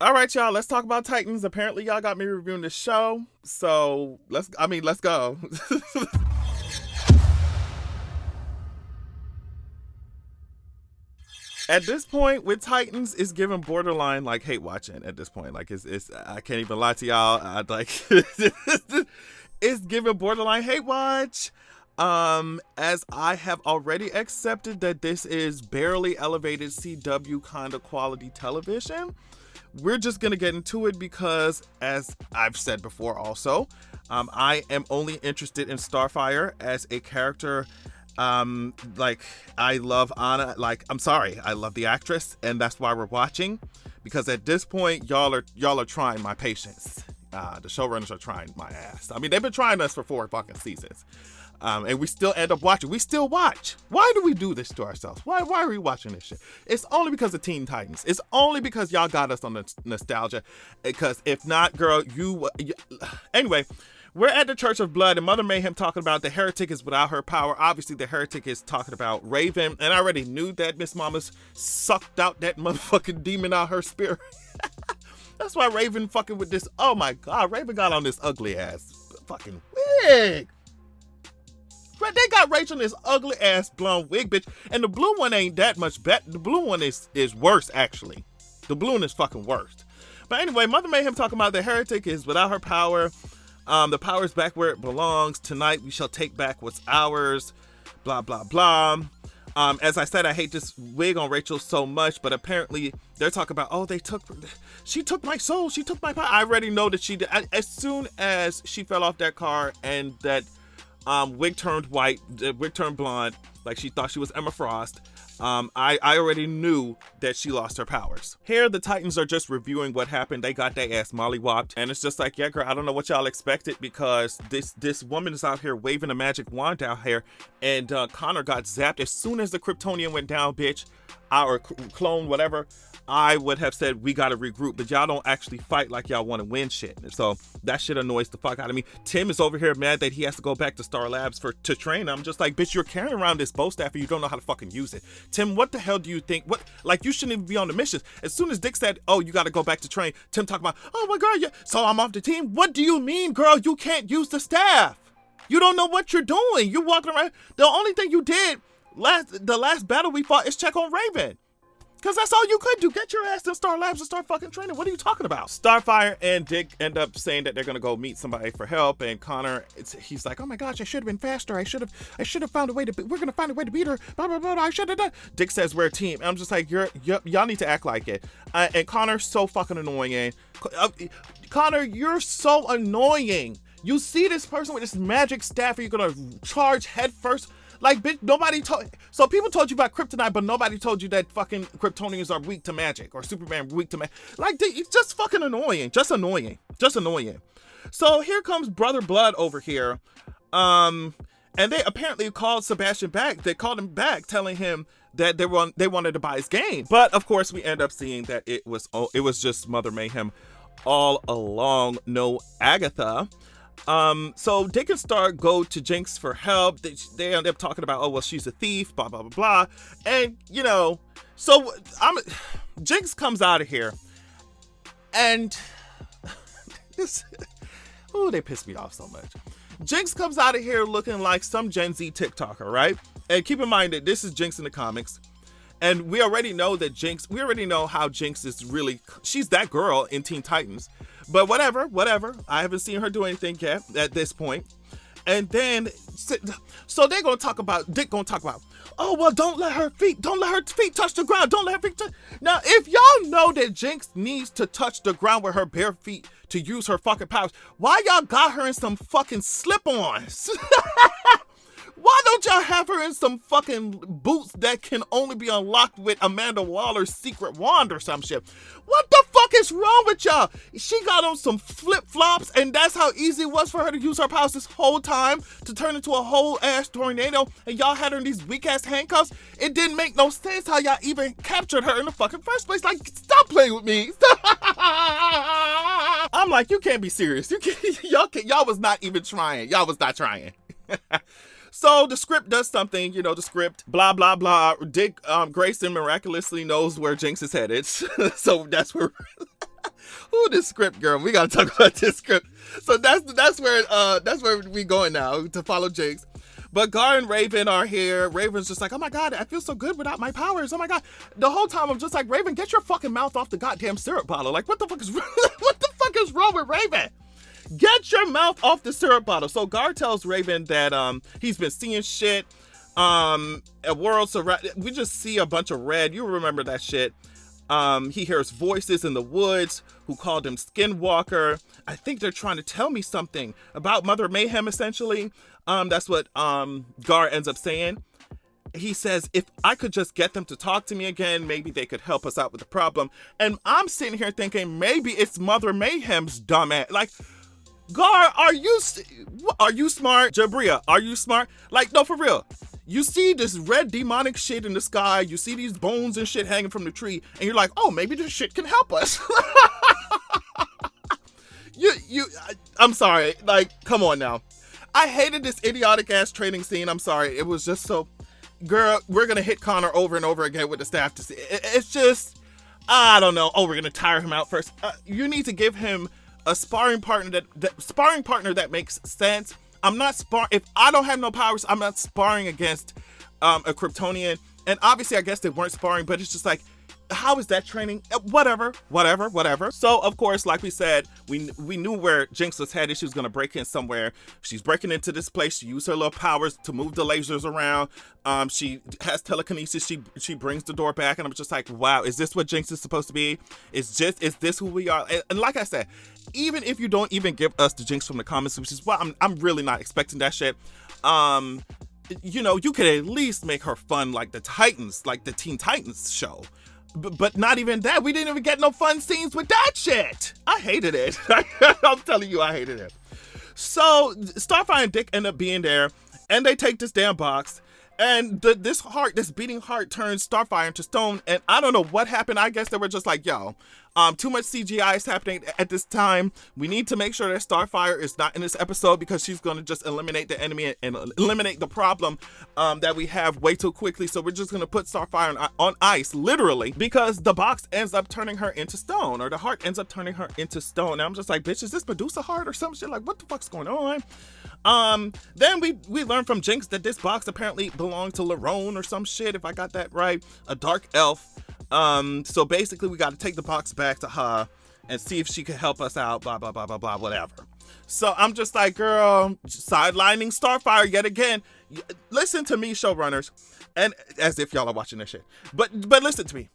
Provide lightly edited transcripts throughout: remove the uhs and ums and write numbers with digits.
All right, y'all. Let's talk about Titans. Apparently, y'all got me reviewing the show, so let's go. At this point with Titans, it's giving borderline like hate watching. At this point, like it's I can't even lie to y'all. I like it's giving borderline hate watch. As I have already accepted that this is barely elevated CW kind of quality television, we're just gonna get into it because, as I've said before, also, I am only interested in Starfire as a character. Like I love Anna. Like I'm sorry, I love the actress, and that's why we're watching. Because at this point, y'all are trying my patience. The showrunners are trying my ass. I mean, they've been trying us for 4 fucking seasons. And we still end up watching. We still watch. Why do we do this to ourselves? Why are we watching this shit? It's only because of Teen Titans. It's only because y'all got us on the nostalgia. Because if not, girl, anyway, we're at the Church of Blood, and Mother Mayhem talking about the heretic is without her power. Obviously, the heretic is talking about Raven, and I already knew that Miss Mama's sucked out that motherfucking demon out her spirit. That's why Raven fucking with this. Oh my God, Raven got on this ugly ass fucking wig. But they got Rachel in this ugly ass blonde wig, bitch. And the blue one ain't that much better. The blue one is worse, actually. The blue one is fucking worse. But anyway, Mother Mayhem talking about the heretic is without her power. The power is back where it belongs. Tonight we shall take back what's ours. Blah, blah, blah. As I said, I hate this wig on Rachel so much, but apparently they're talking about, oh, she took my soul. She took my power. I already know that she did. As soon as she fell off that car and that wig turned white, wig turned blonde, like she thought she was Emma Frost. I already knew that she lost her powers. Here, the Titans are just reviewing what happened. They got their ass mollywopped, and it's just like, yeah, girl, I don't know what y'all expected because this woman is out here waving a magic wand out here, and Connor got zapped as soon as the Kryptonian went down, bitch. Our clone, whatever. I would have said we gotta regroup, but y'all don't actually fight like y'all want to win shit. So that shit annoys the fuck out of me. Tim is over here mad that he has to go back to Star Labs to train. I'm just like, bitch, you're carrying around this bow staff and you don't know how to fucking use it. Tim, what the hell do you think? What, like, you shouldn't even be on the missions. As soon as Dick said, oh, you gotta go back to train, Tim talking about, oh my God, yeah, so I'm off the team. What do you mean, girl? You can't use the staff. You don't know what you're doing. You walking around. The only thing you did the last battle we fought is check on Raven. Because that's all you could do. Get your ass in Star Labs and start fucking training. What are you talking about? Starfire and Dick end up saying that they're going to go meet somebody for help. And Connor, he's like, oh my gosh, I should have been faster. I should have found a way we're going to find a way to beat her. Blah, blah, blah. I should have done. Dick says we're a team. And I'm just like, y'all need to act like it. And Connor's so fucking annoying. Connor, you're so annoying. You see this person with this magic staff and you're going to charge head first. Like, bitch, nobody told. So people told you about kryptonite, but nobody told you that fucking Kryptonians are weak to magic or Superman weak to magic. Like, it's just fucking annoying. Just annoying. Just annoying. So here comes Brother Blood over here. And they apparently called Sebastian back. They called him back, telling him that they wanted to buy his game. But of course, we end up seeing that it was just Mother Mayhem all along. No Agatha. So Dick and Star go to Jinx for help. They end up talking about, oh, well, she's a thief, blah, blah, blah, blah. And, so Jinx comes out of here. And they piss me off so much. Jinx comes out of here looking like some Gen Z TikToker, right? And keep in mind that this is Jinx in the comics. And we already know how Jinx is really, she's that girl in Teen Titans. But whatever. I haven't seen her do anything yet at this point. And then, so Dick gonna talk about, oh, well, don't let her feet touch the ground. Don't let her feet touch. Now, if y'all know that Jinx needs to touch the ground with her bare feet to use her fucking powers, why y'all got her in some fucking slip-ons? Why don't y'all have her in some fucking boots that can only be unlocked with Amanda Waller's secret wand or some shit? What the fuck is wrong with y'all? She got on some flip-flops, and that's how easy it was for her to use her powers this whole time to turn into a whole ass tornado, and y'all had her in these weak-ass handcuffs? It didn't make no sense how y'all even captured her in the fucking first place. Like, stop playing with me. I'm like, you can't be serious. Y'all was not even trying. Y'all was not trying. So the script does something, the script, blah, blah, blah. Dick Grayson miraculously knows where Jinx is headed. So that's where Ooh, this script, girl. We gotta talk about this script. So that's where we going now to follow Jinx. But Gar and Raven are here. Raven's just like, oh my God, I feel so good without my powers. Oh my God. The whole time I'm just like, Raven, get your fucking mouth off the goddamn syrup bottle. Like, what the fuck is wrong with Raven? Get your mouth off the syrup bottle. So Gar tells Raven that he's been seeing shit. A world surround. We just see a bunch of red. You remember that shit. He hears voices in the woods who called him Skinwalker. I think they're trying to tell me something about Mother Mayhem, essentially. That's what Gar ends up saying. He says, if I could just get them to talk to me again, maybe they could help us out with the problem. And I'm sitting here thinking, maybe it's Mother Mayhem's dumbass. Like, Gar, are you smart? Jabria, are you smart? Like, no, for real. You see this red demonic shit in the sky. You see these bones and shit hanging from the tree. And you're like, oh, maybe this shit can help us. I'm sorry. Like, come on now. I hated this idiotic ass training scene. I'm sorry. It was just so, girl, we're going to hit Connor over and over again with the staff to see. It's just, I don't know. Oh, we're going to tire him out first. You need to give him a sparring partner that makes sense. I'm not if I don't have no powers, I'm not sparring against a Kryptonian. And obviously, I guess they weren't sparring, but it's just like, how is that training? Whatever. So, of course, like we said, we knew where Jinx was headed. She was going to break in somewhere. She's breaking into this place. She used her little powers to move the lasers around. She has telekinesis. She brings the door back. And I'm just like, wow, is this what Jinx is supposed to be? Is this who we are? And like I said, even if you don't even give us the Jinx from the comics, which is why I'm really not expecting that shit. You know, you could at least make her fun like the Titans, like the Teen Titans show. But not even that. We didn't even get no fun scenes with that shit. I hated it. I'm telling you, I hated it. So Starfire and Dick end up being there, and they take this damn box, and this beating heart turns Starfire into stone. And I don't know what happened. I guess they were just like, yo, too much CGI is happening at this time. We need to make sure that Starfire is not in this episode because she's going to just eliminate the enemy and eliminate the problem that we have way too quickly. So we're just going to put Starfire on ice, literally, because the box ends up turning her into stone, or the heart ends up turning her into stone. And I'm just like, bitch, is this Medusa heart or some shit? Like, what the fuck's going on? Then we learn from Jinx that this box apparently belonged to Larone or some shit, if I got that right, a dark elf. So basically we got to take the box back to her and see if she can help us out, blah, blah, blah, blah, blah, whatever. So I'm just like, girl, sidelining Starfire yet again. Listen to me, showrunners, and as if y'all are watching this shit. But listen to me.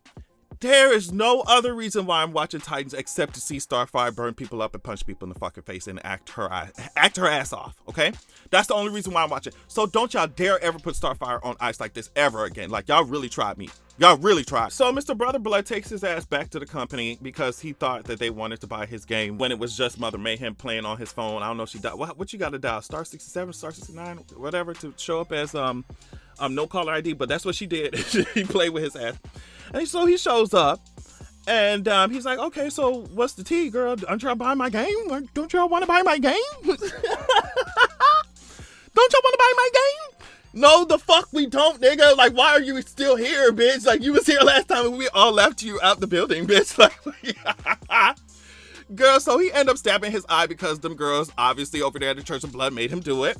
There is no other reason why I'm watching Titans except to see Starfire burn people up and punch people in the fucking face and act her ass off, okay? That's the only reason why I'm watching. So don't y'all dare ever put Starfire on ice like this ever again. Like, y'all really tried me. Y'all really tried. So Mr. Brother Blood takes his ass back to the company because he thought that they wanted to buy his game when it was just Mother Mayhem playing on his phone. I don't know if she died. What you got to dial? Star 67, Star 69, whatever, to show up as no caller ID, but that's what she did. He played with his ass. And so he shows up, and he's like, okay, so what's the tea, girl? Aren't y'all buying my game? Don't y'all want to buy my game? Don't y'all want to buy my game? No, the fuck we don't, nigga. Like, why are you still here, bitch? Like, you was here last time and we all left you out the building, bitch. Like, girl, so he ended up stabbing his eye because them girls, obviously over there at the Church of Blood, made him do it.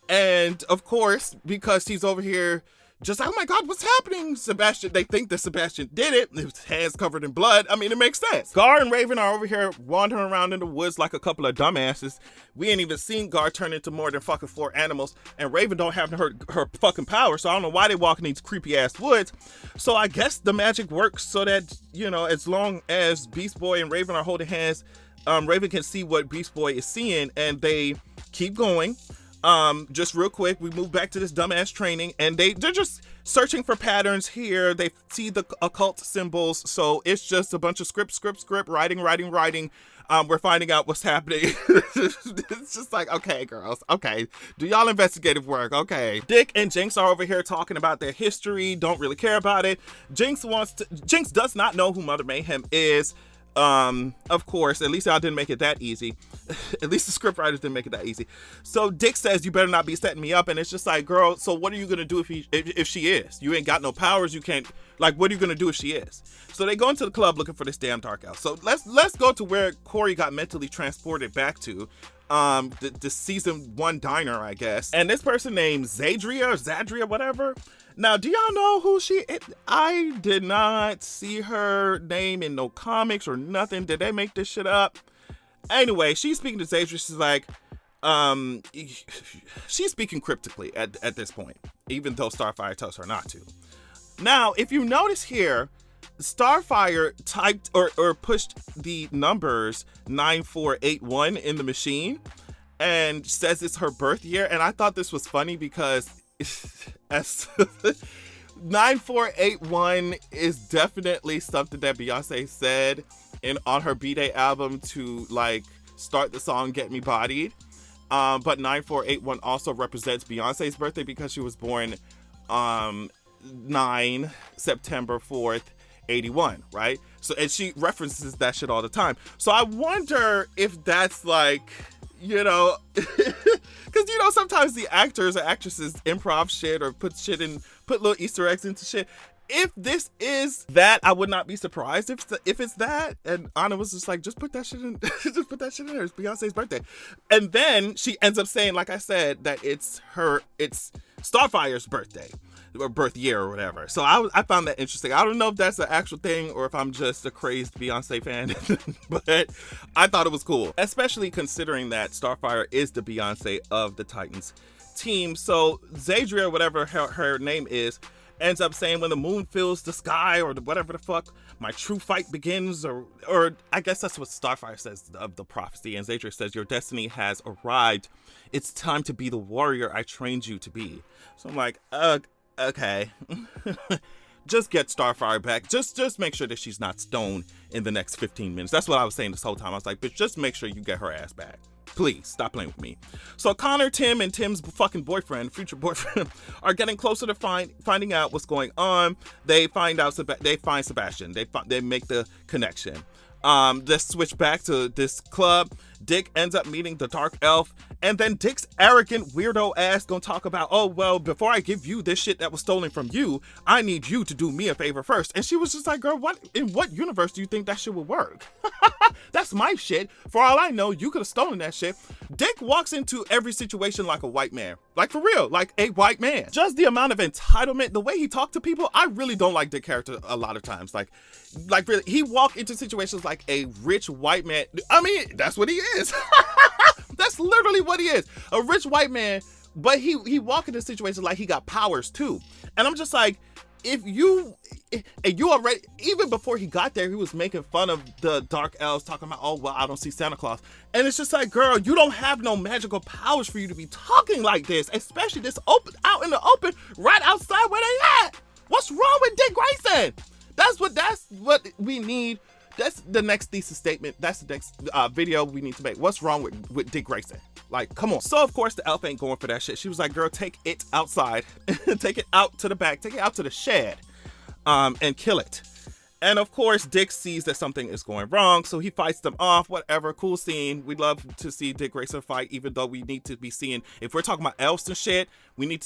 And, of course, because he's over here just like, oh my God, what's happening? Sebastian, they think that Sebastian did it. His hands covered in blood. I mean, it makes sense. Gar and Raven are over here wandering around in the woods like a couple of dumbasses. We ain't even seen Gar turn into more than fucking 4 animals. And Raven don't have her fucking power. So I don't know why they walk in these creepy ass woods. So I guess the magic works so that, you know, as long as Beast Boy and Raven are holding hands, Raven can see what Beast Boy is seeing, and they keep going. Just real quick, we move back to this dumbass training, and they're just searching for patterns here. They see the occult symbols, so it's just a bunch of script, writing. We're finding out what's happening. It's just like, okay, girls, okay, do y'all investigative work, okay. Dick and Jinx are over here talking about their history, don't really care about it. Jinx does not know who Mother Mayhem is. Of course, at least y'all didn't make it that easy. At least the scriptwriters didn't make it that easy. So Dick says, you better not be setting me up. And it's just like, girl, so what are you going to do if she is? You ain't got no powers. You can't, like, what are you going to do if she is? So they go into the club looking for this damn dark elf. So let's go to where Corey got mentally transported back to. The season 1 diner, I guess. And this person named Zadria, whatever. Now, do y'all know who she is? I did not see her name in no comics or nothing. Did they make this shit up? Anyway, she's speaking to Zadria. She's like, she's speaking cryptically at this point, even though Starfire tells her not to. Now, if you notice here, Starfire typed or pushed the numbers 9481 in the machine and says it's her birth year. And I thought this was funny because as 9481 is definitely something that Beyonce said on her B-Day album to like start the song Get Me Bodied. But 9481 also represents Beyonce's birthday because she was born 9 September 4th, 81, right? So, and she references that shit all the time. So I wonder if that's like, you know, because, you know, sometimes the actors or actresses improv shit or put little Easter eggs into shit. If this is that, I would not be surprised if it's that. And Anna was just like, just put that shit in, just put that shit in there. It's Beyonce's birthday. And then she ends up saying, like I said, that it's Starfire's birthday or birth year or whatever. So I found that interesting. I don't know if that's the actual thing or if I'm just a crazed Beyonce fan, but I thought it was cool, especially considering that Starfire is the Beyonce of the Titans team. So Zadria, whatever her name is, ends up saying, when the moon fills the sky or whatever the fuck, my true fight begins, or I guess that's what Starfire says of the prophecy. And Zadria says, your destiny has arrived. It's time to be the warrior I trained you to be. So I'm like, okay. Just get Starfire back. Just make sure that she's not stoned in the next 15 minutes. That's what I was saying this whole time. I was like, bitch, just make sure you get her ass back. Please, stop playing with me. So Connor, Tim, and Tim's fucking future boyfriend, are getting closer to finding out what's going on. They find Sebastian. They make the connection. Let's switch back to this club. Dick ends up meeting the dark elf, and then Dick's arrogant weirdo ass gonna talk about, oh, well, before I give you this shit that was stolen from you, I need you to do me a favor first. And she was just like, girl, in what universe do you think that shit would work? That's my shit. For all I know, you could have stolen that shit. Dick walks into every situation like a white man. Like, for real, like a white man. Just the amount of entitlement, the way he talked to people, I really don't like Dick character a lot of times. Like really, he walked into situations like a rich white man. I mean, that's what he is. That's literally what he is. A rich white man, but he walked into situations like he got powers too. And I'm just like, if you already, even before he got there, he was making fun of the dark elves, talking about, oh, well, I don't see Santa Claus. And it's just like, girl, you don't have no magical powers for you to be talking like this, especially this open, out in the open, right outside where they at. What's wrong with Dick Grayson? That's what we need. That's the next thesis statement. That's the next video we need to make. What's wrong with Dick Grayson? Like, come on. So, of course, the elf ain't going for that shit. She was like, girl, take it outside. Take it out to the back. Take it out to the shed and kill it. And, of course, Dick sees that something is going wrong, so he fights them off. Whatever. Cool scene. We'd love to see Dick Grayson fight, even though we need to be seeing, if we're talking about elves and shit, we need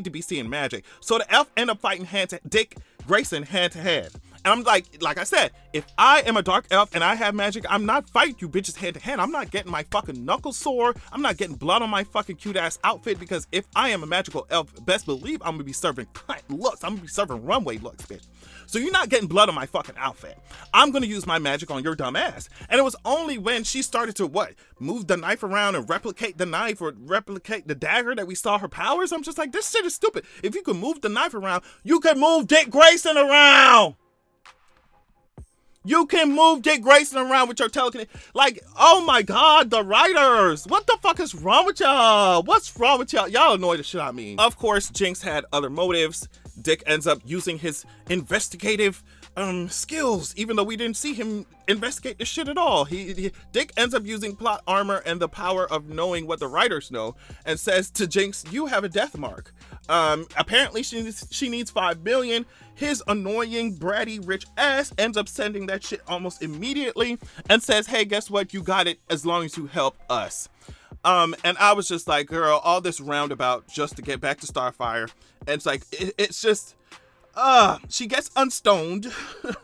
to be seeing magic. So the elf end up fighting Dick Grayson hand to hand. And I'm like I said, if I am a dark elf and I have magic, I'm not fighting you bitches hand to hand. I'm not getting my fucking knuckles sore. I'm not getting blood on my fucking cute ass outfit, because if I am a magical elf, best believe I'm gonna be serving cunt looks. I'm gonna be serving runway looks, bitch. So you're not getting blood on my fucking outfit. I'm gonna use my magic on your dumb ass. And it was only when she started to move the knife around and replicate the knife or replicate the dagger that we saw her powers. I'm just like, this shit is stupid. If you could move the knife around, you can move Dick Grayson around. You can move Dick Grayson around with your telekinesis. Like, oh my God, the writers. What the fuck is wrong with y'all? What's wrong with y'all? Y'all annoy the shit out of me. Of course, Jinx had other motives. Dick ends up using his investigative skills, even though we didn't see him investigate this shit at all. Dick ends up using plot armor and the power of knowing what the writers know, and says to Jinx, "You have a death mark." Apparently she needs 5 million. His annoying, bratty, rich ass ends up sending that shit almost immediately and says, "Hey, guess what? You got it as long as you help us." And I was just like, girl, all this roundabout just to get back to Starfire. And it's like, it's just, she gets unstoned.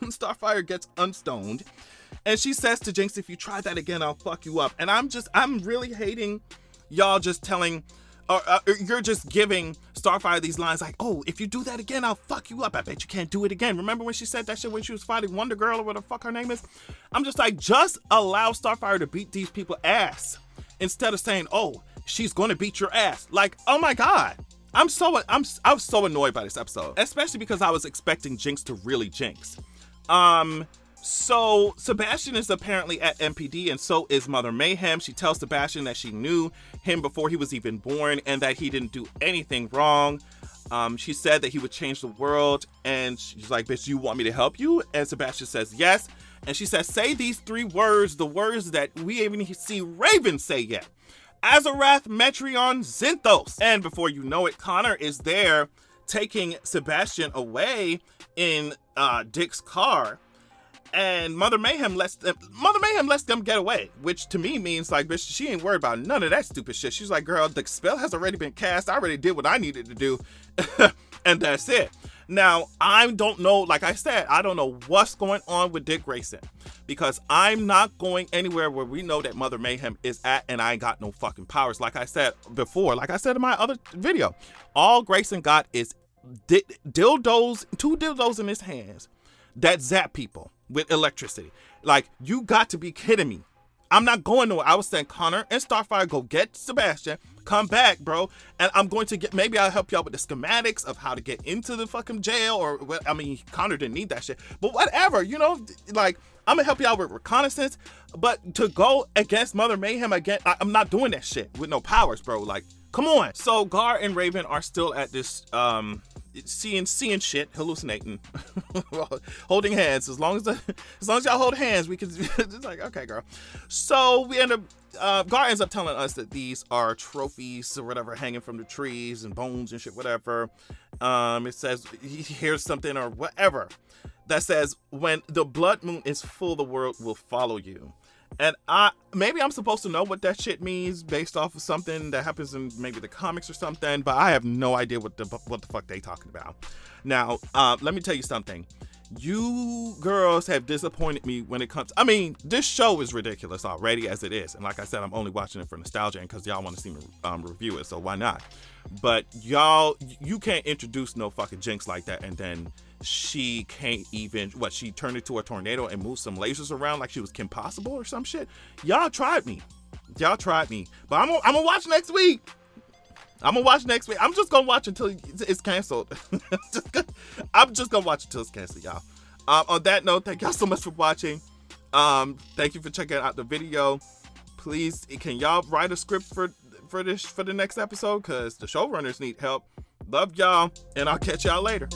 Starfire gets unstoned. And she says to Jinx, "If you try that again, I'll fuck you up." And I'm really hating y'all just telling, you're just giving Starfire these lines like, "Oh, if you do that again, I'll fuck you up. I bet you can't do it again." Remember when she said that shit when she was fighting Wonder Girl or whatever the fuck her name is? I'm just like, just allow Starfire to beat these people ass instead of saying, "Oh, she's going to beat your ass." Like, oh my God. I was so annoyed by this episode, especially because I was expecting Jinx to really Jinx. So Sebastian is apparently at MPD, and so is Mother Mayhem. She tells Sebastian that she knew him before he was even born and that he didn't do anything wrong. She said that he would change the world, and she's like, "Bitch, you want me to help you?" And Sebastian says yes. And she says, "Say these 3 words, the words that we even see Raven say yet. Azarath, Metreon, Zinthos." And before you know it, Connor is there taking Sebastian away in Dick's car. And Mother Mayhem lets them get away, which to me means like, bitch, she ain't worried about none of that stupid shit. She's like, "Girl, the spell has already been cast. I already did what I needed to do." And that's it. Now, I don't know, like I said, I don't know what's going on with Dick Grayson, because I'm not going anywhere where we know that Mother Mayhem is at, and I ain't got no fucking powers. Like I said before, like I said in my other video, all Grayson got is dildos, 2 dildos in his hands that zap people with electricity. Like, you got to be kidding me. I'm not going nowhere. I was saying, Connor and Starfire, go get Sebastian, come back, bro, and I'm going to maybe I'll help you out with the schematics of how to get into the fucking jail, or, I mean, Connor didn't need that shit, but whatever, you know, like, I'm gonna help you out with reconnaissance, but to go against Mother Mayhem again, I'm not doing that shit with no powers, bro. Like, come on. So Gar and Raven are still at this, seeing shit, hallucinating, holding hands. As long as y'all hold hands, we can. It's like, okay, girl. So we end up, Gar ends up telling us that these are trophies or whatever, hanging from the trees and bones and shit, whatever. It says he hears something or whatever that says, "When the blood moon is full, the world will follow you." And maybe I'm supposed to know what that shit means based off of something that happens in maybe the comics or something, but I have no idea what the fuck they talking about. Now, let me tell you something. You girls have disappointed me when it comes. I mean, this show is ridiculous already as it is, and like I said, I'm only watching it for nostalgia and because y'all want to see me review it, so why not? But y'all, you can't introduce no fucking Jinx like that and then she can't even, she turned into a tornado and moved some lasers around like she was Kim Possible or some shit. Y'all tried me, but I'm gonna watch next week. I'm just gonna watch until it's canceled. I'm just gonna watch until it's canceled, y'all. On that note, thank y'all so much for watching. Thank you for checking out the video. Please, can y'all write a script for the next episode, because the showrunners need help. Love y'all, and I'll catch y'all later.